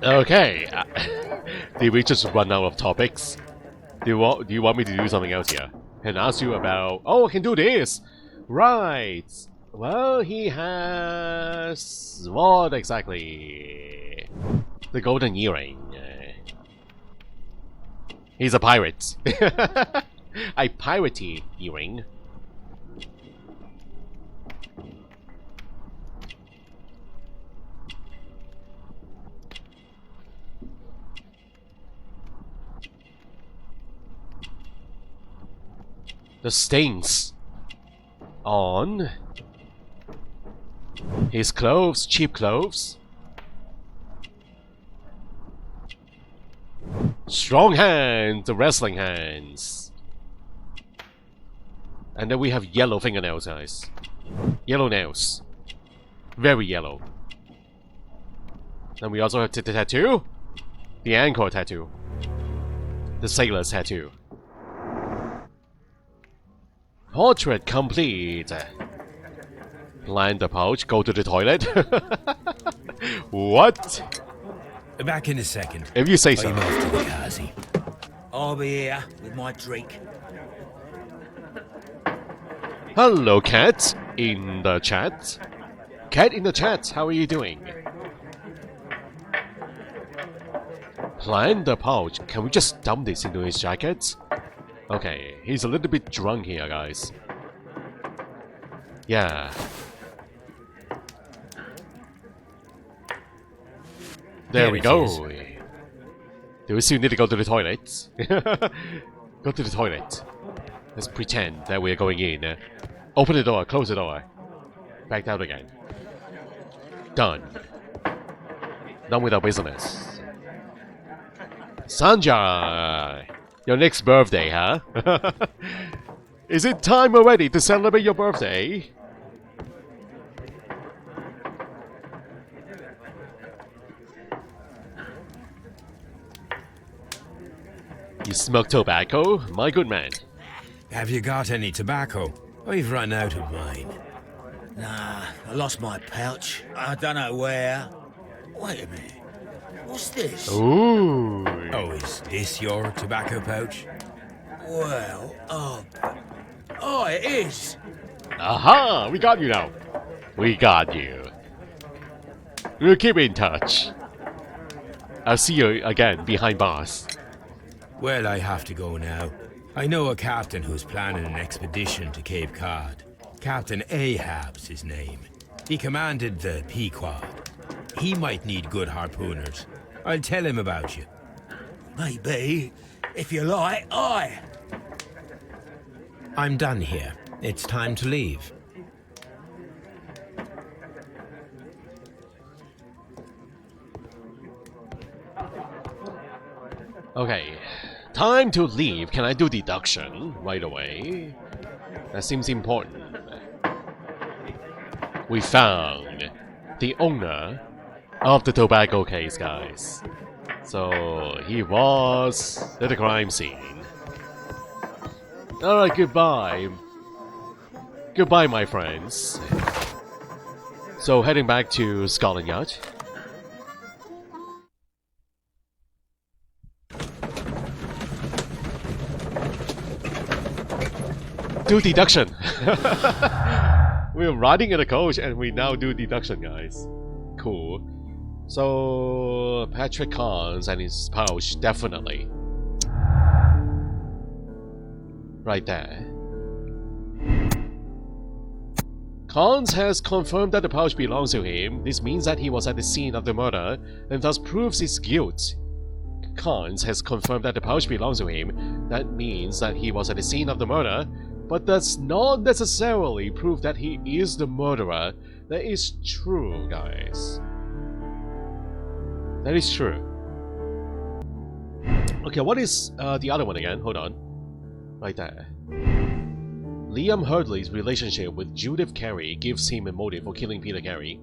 Okay. Did we just run out of topics? Do you want me to do something else here? And ask you about... Oh, I can do this! Right! Well, he has... What exactly? The golden earring. He's a pirate. A piratey earring. The stains on his clothes, cheap clothes. Strong hands, the wrestling hands. And then we have yellow fingernails, guys. Yellow nails. Very yellow. Then we also have the tattoo. The anchor tattoo. The sailor's tattoo. Portrait complete. Land the pouch, go to the toilet. What? Back in a second. If you say so. I'm off to the Kazi. I'll be here with my drink. Hello, cat in the chat. Cat in the chat, how are you doing? Plan the pouch. Can we just dump this into his jacket? Okay, he's a little bit drunk here, guys. Yeah. There we go. Do we still need to go to the toilet? Go to the toilet. Let's pretend that we're going in. Open the door, close the door. Back out again. Done. Done with our business. Sanjay! Your next birthday, huh? Is it time already to celebrate your birthday? You smoke tobacco? My good man. Have you got any tobacco? I've run out of mine. Nah, I lost my pouch. I don't know where. Wait a minute. What's this? Ooh. Oh, is this your tobacco pouch? Well, oh, it is. Aha! We got you now. We got you. We'll keep in touch. I'll see you again behind bars. Well, I have to go now. I know a captain who's planning an expedition to Cape Cod. Captain Ahab's his name. He commanded the Pequod. He might need good harpooners. I'll tell him about you. Maybe. If you like, aye. I'm done here. It's time to leave. Okay. Time to leave. Can I do deduction right away? That seems important. We found the owner of the tobacco case, guys. So, he was at the crime scene. Alright, goodbye. Goodbye, my friends. So, heading back to Scotland Yard. Do deduction! We're riding in a coach and we now do deduction, guys. Cool. So, Patrick Carnes and his pouch, definitely. Right there. Carnes has confirmed that the pouch belongs to him. This means that he was at the scene of the murder and thus proves his guilt. Carnes has confirmed that the pouch belongs to him. That means that he was at the scene of the murder, but does not necessarily prove that he is the murderer. That is true, guys. That is true. Okay, what is the other one again? Hold on. Right there. Liam Hurdley's relationship with Judith Carey gives him a motive for killing Peter Carey.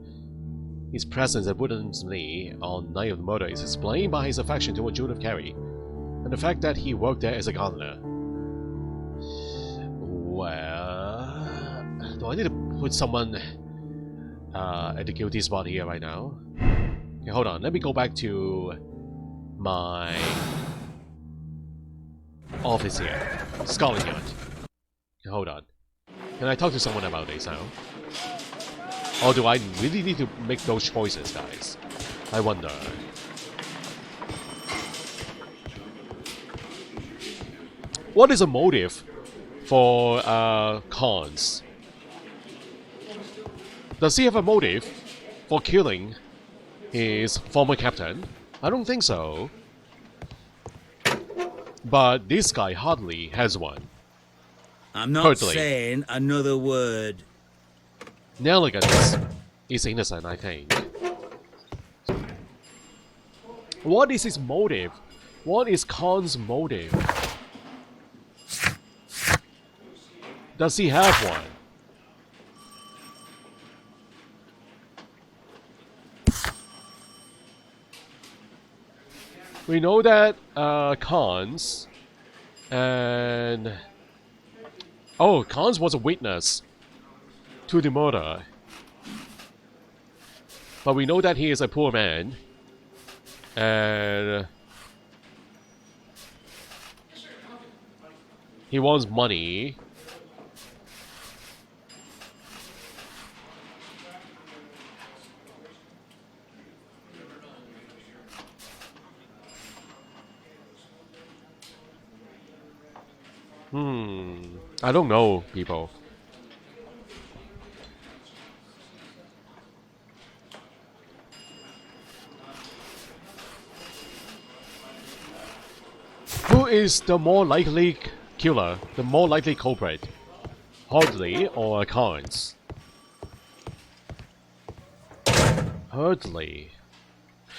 His presence at Woodlands Lee on night of the murder is explained by his affection toward Judith Carey, and the fact that he worked there as a gardener. Well, do I need to put someone at the guilty spot here right now? Okay, hold on. Let me go back to my office here. Scotland Yard. Okay, hold on. Can I talk to someone about this now? Or do I really need to make those choices, guys? I wonder. What is a motive for Cons? Does he have a motive for killing his former captain? I don't think so. But this guy hardly has one. I'm not Hardly. saying another word. Nelligan is innocent, I think. What is his motive? What is Khan's motive? Does he have one? We know that Khan's and Khan's was a witness to the murder. But we know that he is a poor man. And he wants money. I don't know, people. Who is the more likely killer, the more likely culprit? Hardley or Carnes? Hardley.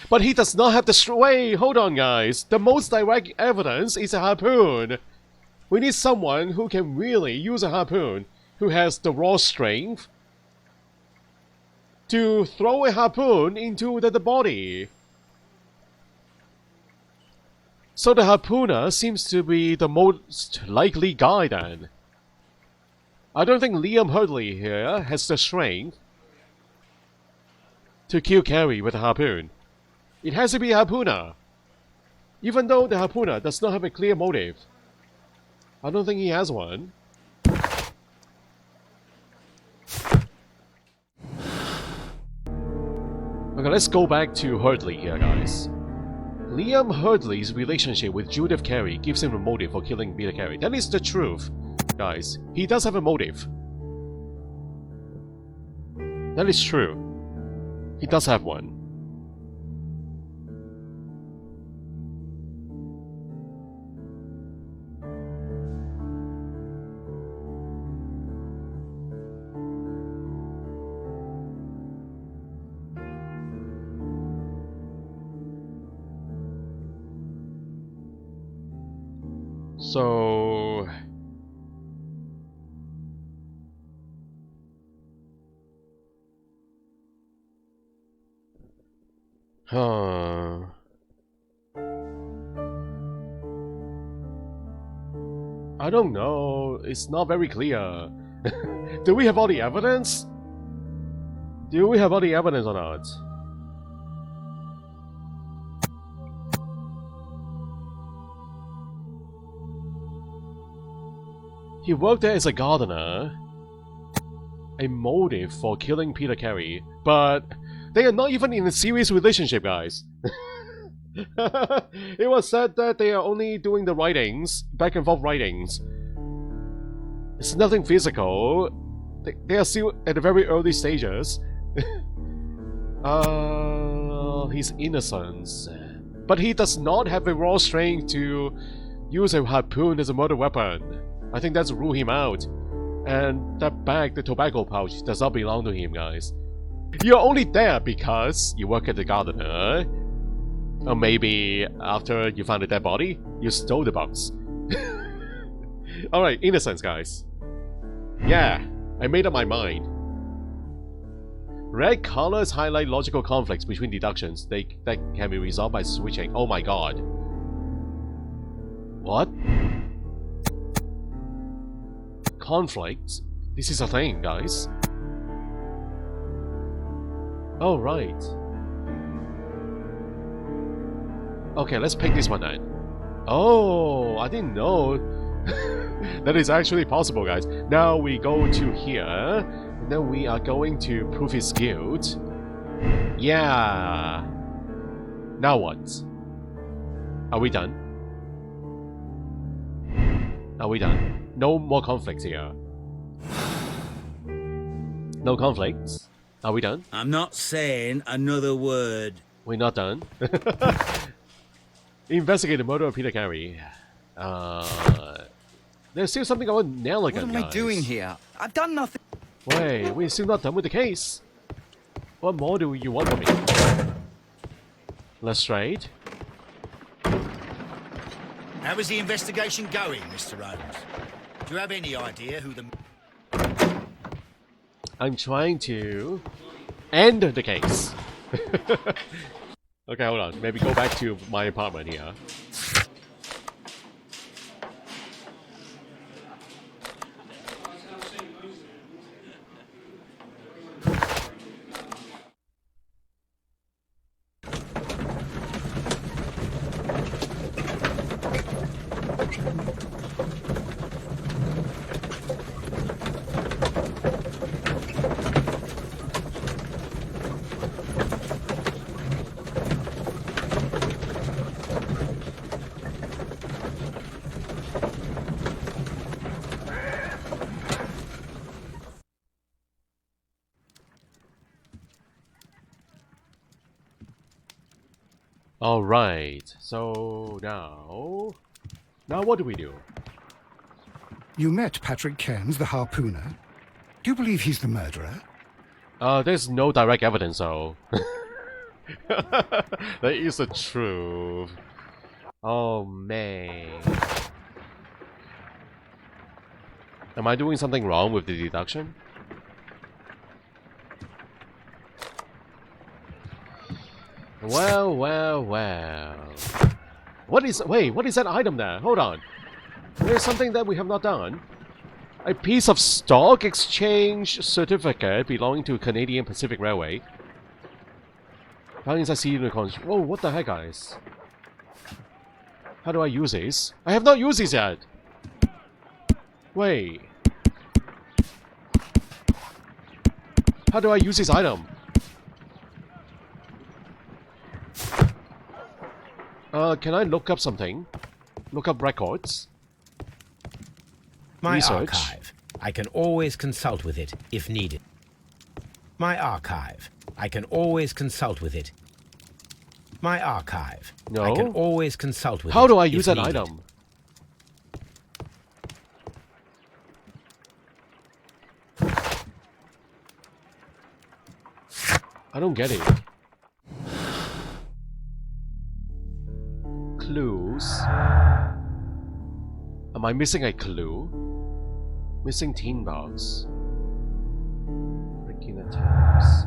But he does not have the wait, hold on guys. The most direct evidence is a harpoon. We need someone who can really use a harpoon, who has the raw strength to throw a harpoon into the body. So the harpooner seems to be the most likely guy then. I don't think Liam Hurley here has the strength to kill Carrie with a harpoon. It has to be a harpooner. Even though the harpooner does not have a clear motive. I don't think he has one. Okay, let's go back to Hurley here, guys. Liam Hurley's relationship with Judith Carey gives him a motive for killing Peter Carey. That is the truth, guys. He does have a motive. That is true. He does have one. So... I don't know. It's not very clear. Do we have all the evidence? Do we have all the evidence or not? He worked there as a gardener. A motive for killing Peter Carey. But they are not even in a serious relationship, guys. It was said that they are only doing the writings, back and forth writings. It's nothing physical. They are still at the very early stages. His innocence. But he does not have the raw strength to use a harpoon as a murder weapon. I think that's rule him out. And that bag, the tobacco pouch, does not belong to him, guys. You're only there because you work at the gardener. Or maybe after you found a dead body, you stole the box. Alright, innocence, guys. Yeah, I made up my mind. Red colors highlight logical conflicts between deductions that can be resolved by switching. Oh my god. What? Conflicts? This is a thing, guys. Oh, right. Okay, let's pick this one then. Oh, I didn't know that is actually possible, guys. Now we go to here, and then we are going to prove his guilt. Yeah. Now what? Are we done? Are we done? No more conflicts here. No conflicts. Are we done? I'm not saying another word. We're not done. Investigate the murder of Peter Carey. There's still something about Nelligan, What am I doing here? I've done nothing. Wait, we're still not done with the case. What more do you want from me? Lestrade? How is the investigation going, Mr. Holmes? Do you have any idea who the... I'm trying to end the case. Okay, hold on. Maybe go back to my apartment here. Alright, so now what do we do? You met Patrick Cairns, the harpooner. Do you believe he's the murderer? There's no direct evidence, though. That is the truth. Oh, man. Am I doing something wrong with the deduction? Well. What is that item there? Hold on. There's something that we have not done. A piece of stock exchange certificate belonging to Canadian Pacific Railway. Found inside sea unicorns. Whoa, what the heck, guys? How do I use this? I have not used this yet! Wait. How do I use this item? Can I look up something? Look up records? My Research. archive. I can always consult with it if needed. My archive. I can always consult with it. My archive. No. I can always consult with it. How do I if use that needed. item? I don't get it. Clues. Am I missing a clue? Missing tin box. Breaking attempts.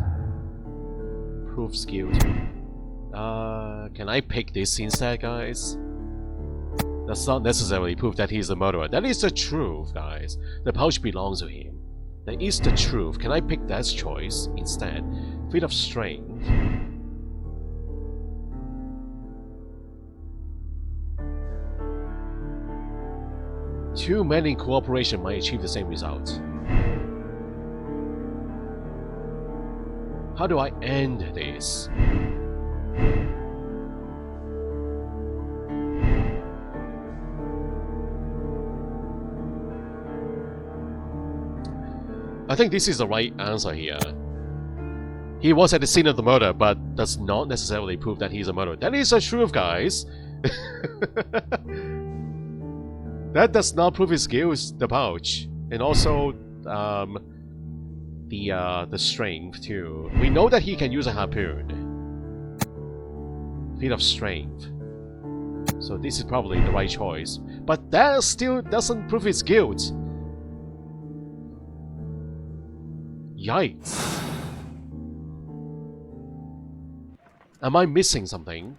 Proof skilled. Can I pick this instead, guys? That's not necessarily proof that he's the murderer. That is the truth, guys. The pouch belongs to him. That is the truth. Can I pick that choice instead? Feat of strength. Two men in cooperation might achieve the same result. How do I end this? I think this is the right answer here. He was at the scene of the murder, but does not necessarily prove that he's a murderer. That is the truth, guys. That does not prove his skills, the pouch. And also, the strength, too. We know that he can use a harpoon. Feat of strength. So this is probably the right choice. But that still doesn't prove his guilt. Yikes. Am I missing something?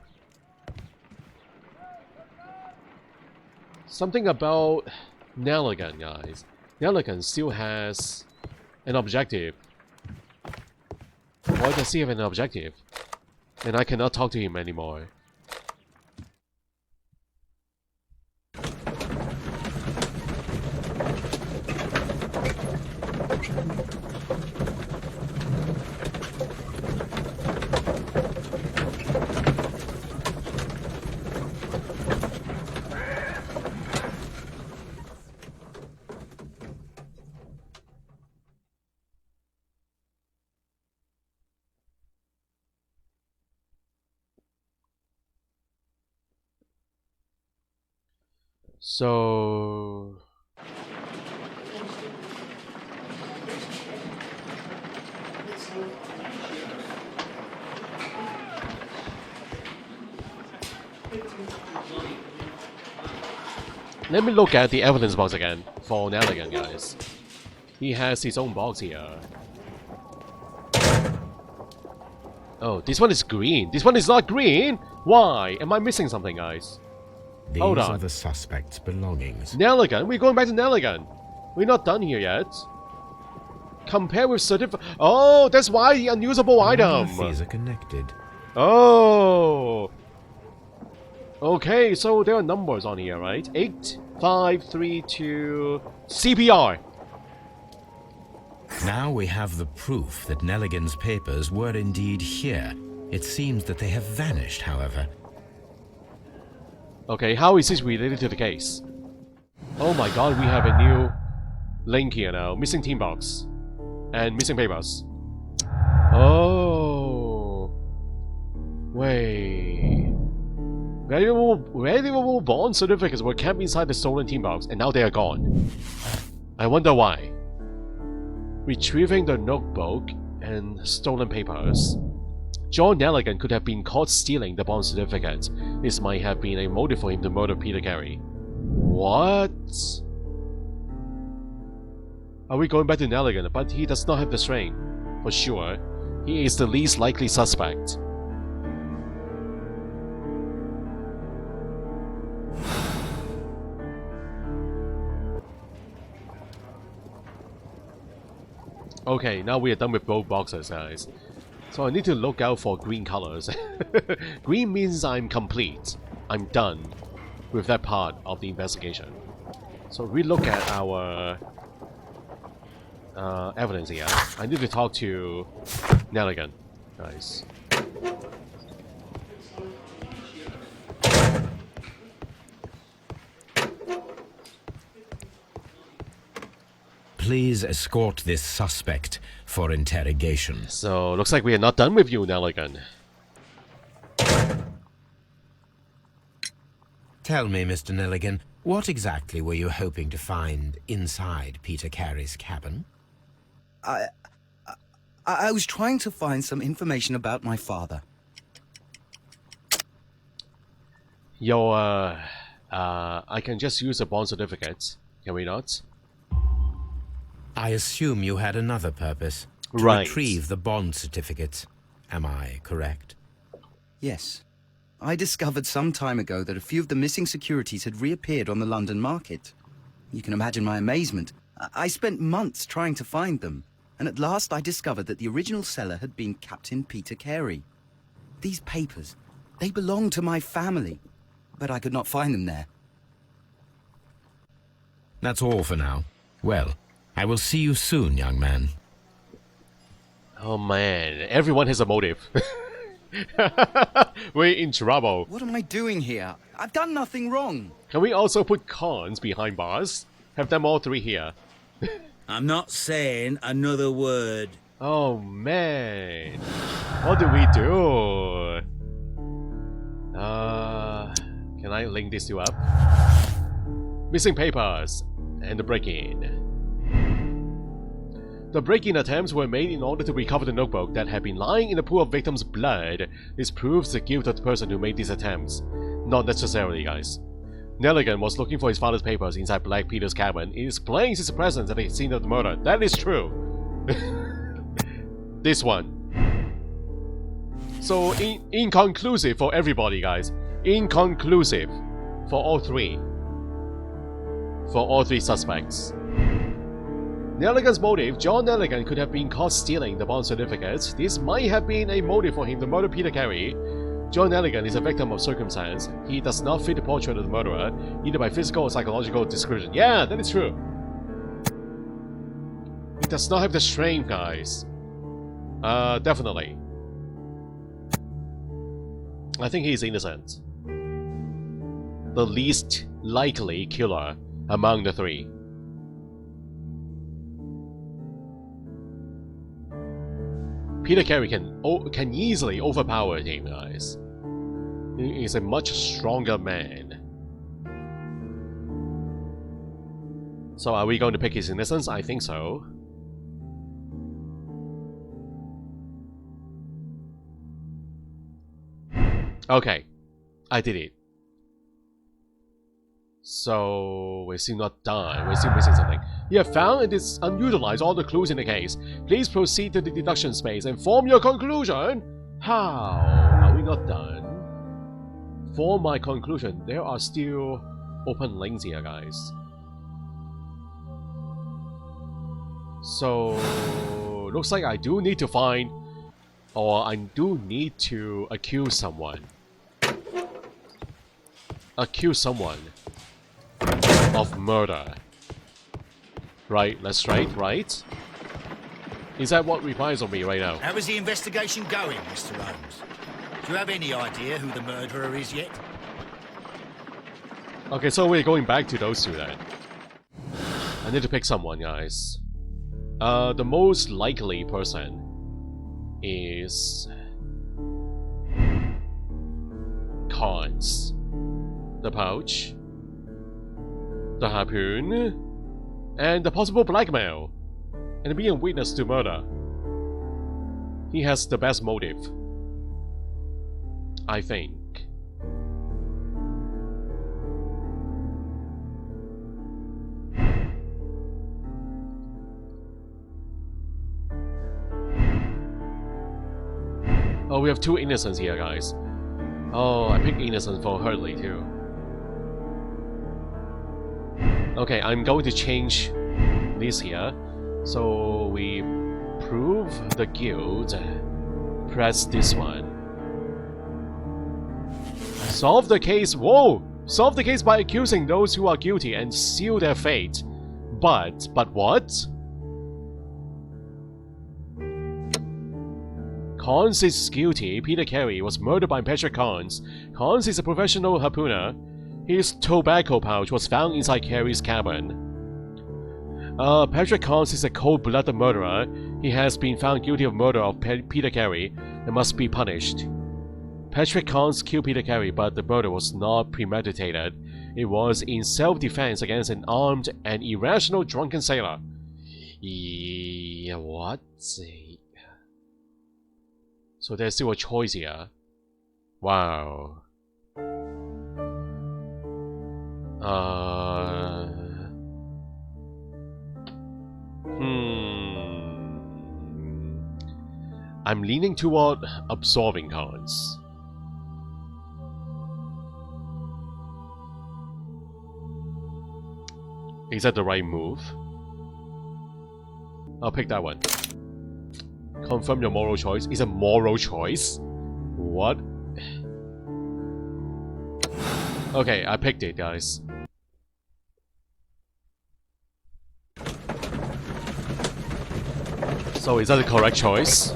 Something about Nelligan, guys. Nelligan still has an objective. Why does he have an objective? And I cannot talk to him anymore. So... let me look at the evidence box again for Nelligan, guys. He has his own box here. Oh, this one is green. This one is not green! Why? Am I missing something, guys? These Hold on. are the suspect's belongings. Nelligan? We're going back to Nelligan. We're not done here yet. Compare with certificate. Oh, that's why the unusable item. These are connected. Oh. Okay, so there are numbers on here, right? 8, 5, 3, 2... CPR! Now we have the proof that Nelligan's papers were indeed here. It seems that they have vanished, however. Okay, how is this related to the case? Oh my god, we have a new link here now. Missing team box. And missing papers. Oh. Wait. Valuable bond certificates were kept inside the stolen team box, and now they are gone. I wonder why. Retrieving the notebook and stolen papers. John Nelligan could have been caught stealing the bond certificate. This might have been a motive for him to murder Peter Carey. What? Are we going back to Nelligan? But he does not have the string. For sure. He is the least likely suspect. Okay, now we are done with both boxes, guys. So I need to look out for green colors. Green means I'm complete. I'm done with that part of the investigation. So we look at our evidence here. I need to talk to Nelligan, guys. Please escort this suspect for interrogation. So looks like we are not done with you, Nelligan. Tell me, Mr. Nelligan, what exactly were you hoping to find inside Peter Carey's cabin? I was trying to find some information about my father. Yo, I can just use a bond certificate, can we not? I assume you had another purpose. To Right. retrieve the bond certificate. Am I correct? Yes. I discovered some time ago that a few of the missing securities had reappeared on the London market. You can imagine my amazement. I spent months trying to find them, and at last I discovered that the original seller had been Captain Peter Carey. These papers, they belong to my family, but I could not find them there. That's all for now. Well, I will see you soon, young man. Oh man, everyone has a motive. We're in trouble. What am I doing here? I've done nothing wrong. Can we also put cons behind bars? Have them all three here. I'm not saying another word. Oh man, what do we do? Can I link these two up? Missing papers and the break-in. The break-in attempts were made in order to recover the notebook that had been lying in a pool of victims' blood. This proves the guilt of the person who made these attempts. Not necessarily, guys. Nelligan was looking for his father's papers inside Black Peter's cabin. It explains his presence at the scene of the murder. That is true. This one. So, inconclusive for everybody, guys. Inconclusive for all three. For all three suspects. Nelligan's motive: John Nelligan could have been caught stealing the bond certificates. This might have been a motive for him to murder Peter Carey. John Nelligan is a victim of circumstance. He does not fit the portrait of the murderer, either by physical or psychological description. Yeah, that is true. He does not have the strength, guys. Definitely. I think he's innocent. The least likely killer among the three. Peter Carey can easily overpower him, guys. He is a much stronger man. So are we going to pick his innocence? I think so. Okay, I did it. So we're still not done. We're still missing something. You have found and unutilized all the clues in the case. Please proceed to the deduction space and form your conclusion. How? Are we not done? For my conclusion, there are still open links here, guys. So looks like I do need to find, or I do need to accuse someone. Accuse someone of murder. Right, that's right? Is that what requires of me right now? How is the investigation going, Mr. Holmes? Do you have any idea who the murderer is yet? Okay, so we're going back to those two then. I need to pick someone, guys. The most likely person is Cons. The pouch, the harpoon, and the possible blackmail, and being witness to murder. He has the best motive, I think. Oh, we have two innocents here, guys. Oh, I picked innocent for Hurley too. Okay, I'm going to change this here. So we prove the guilt. Press this one. Solve the case. Whoa! Solve the case by accusing those who are guilty and seal their fate. But what? Cons is guilty. Peter Carey was murdered by Patrick Cons. Cons is a professional harpooner. His tobacco pouch was found inside Carey's cabin. Patrick Cons is a cold-blooded murderer. He has been found guilty of murder of Peter Carey and must be punished. Patrick Cons killed Peter Carey, but the murder was not premeditated. It was in self-defense against an armed and irrational drunken sailor. Yeah, what? So there's still a choice here. Wow. I'm leaning toward absolving Cons. Is that the right move? I'll pick that one. Confirm your moral choice. Is a moral choice? What? Okay, I picked it, guys. So is that the correct choice?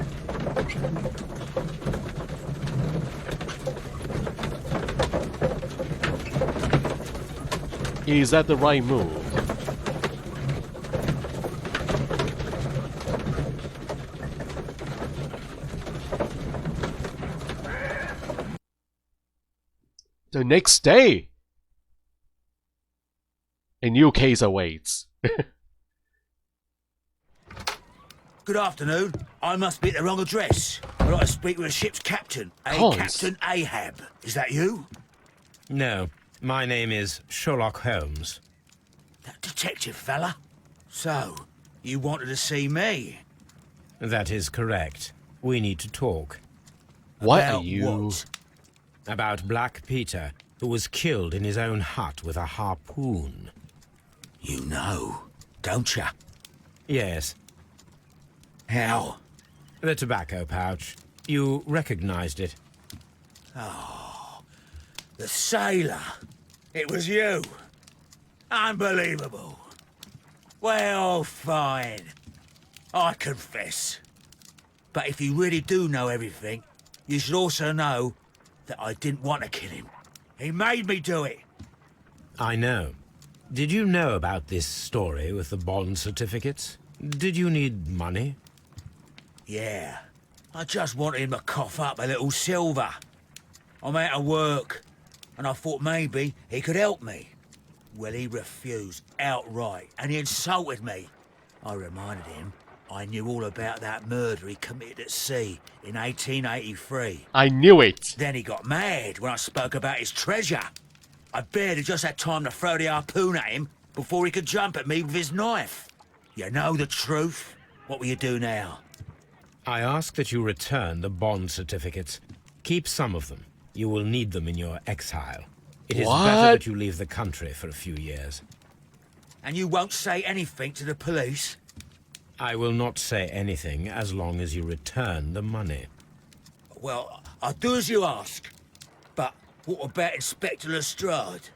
Is that the right move? The next day, a new case awaits. Good afternoon. I must be at the wrong address. I'd like to speak with a ship's captain. Cons. Captain Ahab. Is that you? No, my name is Sherlock Holmes. That detective fella? So, you wanted to see me? That is correct. We need to talk. Why About are you... what? About Black Peter, who was killed in his own hut with a harpoon. You know, don't ya? Yes, How? the tobacco pouch. You recognized it. The sailor. It was you. Unbelievable. Well, fine. I confess. But if you really do know everything, you should also know that I didn't want to kill him. He made me do it. I know. Did you know about this story with the bond certificates? Did you need money? Yeah. I just wanted him to cough up a little silver. I'm out of work, and I thought maybe he could help me. Well, he refused outright, and he insulted me. I reminded him I knew all about that murder he committed at sea in 1883. I knew it! Then he got mad when I spoke about his treasure. I barely just had time to throw the harpoon at him before he could jump at me with his knife. You know the truth. What will you do now? I ask that you return the bond certificates. Keep some of them. You will need them in your exile. It is What? better that you leave the country for a few years. And you won't say anything to the police? I will not say anything as long as you return the money. Well, I'll do as you ask. But what about Inspector Lestrade?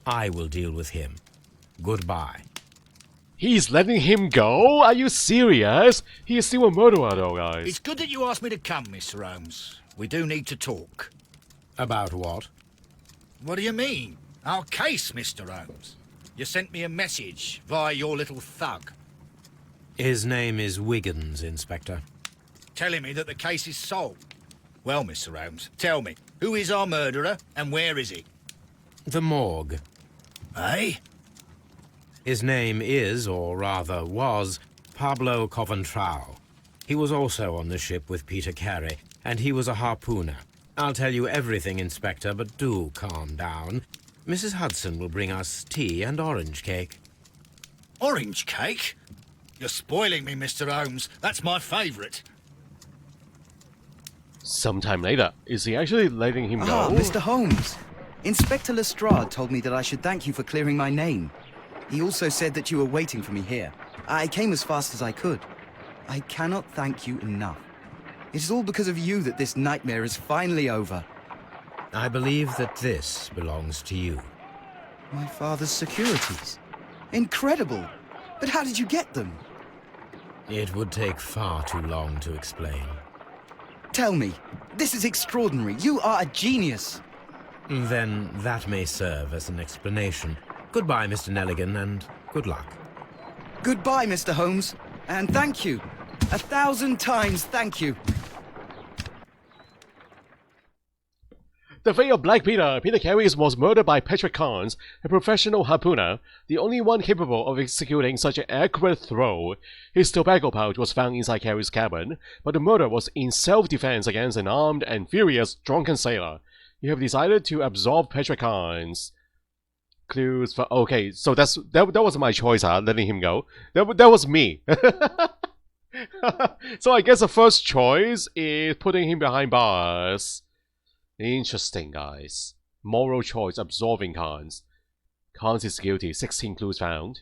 I will deal with him. Goodbye. He's letting him go? Are you serious? He is still a murderer though, guys. It's good that you asked me to come, Mr. Holmes. We do need to talk. About what? What do you mean? Our case, Mr. Holmes. You sent me a message via your little thug, His name is Wiggins, Inspector. telling me that the case is solved. Well, Mr. Holmes, tell me, who is our murderer and where is he? The morgue. Eh? His name is, or rather was, Pablo Coventral. He was also on the ship with Peter Carey, and he was a harpooner. I'll tell you everything, Inspector, but do calm down. Mrs. Hudson will bring us tea and orange cake. Orange cake? You're spoiling me, Mr. Holmes. That's my favourite. Sometime later. Is he actually letting him go? Ah, Mr. Holmes. Inspector Lestrade told me that I should thank you for clearing my name. He also said that you were waiting for me here. I came as fast as I could. I cannot thank you enough. It is all because of you that this nightmare is finally over. I believe that this belongs to you. My father's securities. Incredible! But how did you get them? It would take far too long to explain. Tell me. This is extraordinary. You are a genius. Then that may serve as an explanation. Goodbye, Mr. Nelligan, and good luck. Goodbye, Mr. Holmes. And thank you. 1,000 times thank you. The fate of Black Peter. Peter Carey was murdered by Patrick Carnes, a professional harpooner, the only one capable of executing such an accurate throw. His tobacco pouch was found inside Carey's cabin, but the murder was in self-defense against an armed and furious drunken sailor. You have decided to absolve Patrick Carnes. Clues for... Okay, so that was my choice, letting him go. That was me. So I guess the first choice is putting him behind bars. Interesting, guys. Moral choice, absolving Carnes. Carnes is guilty. 16 clues found.